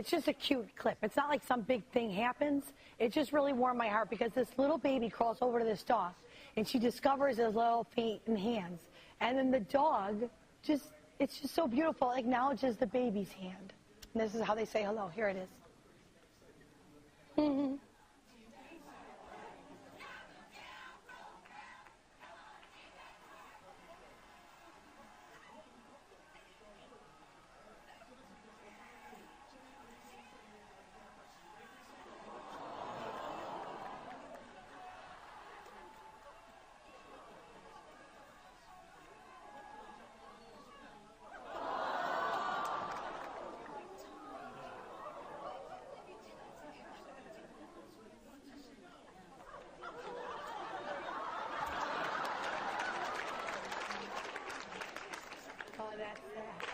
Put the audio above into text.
It's just a cute clip. It's not like some big thing happens. It just really warmed my heart because this little baby crawls over to this dog, and she discovers his little feet and hands. And then the dog it's just so beautiful. It acknowledges the baby's hand. And this is how they say hello. Here it is. Mm-hmm. Oh, that's sad.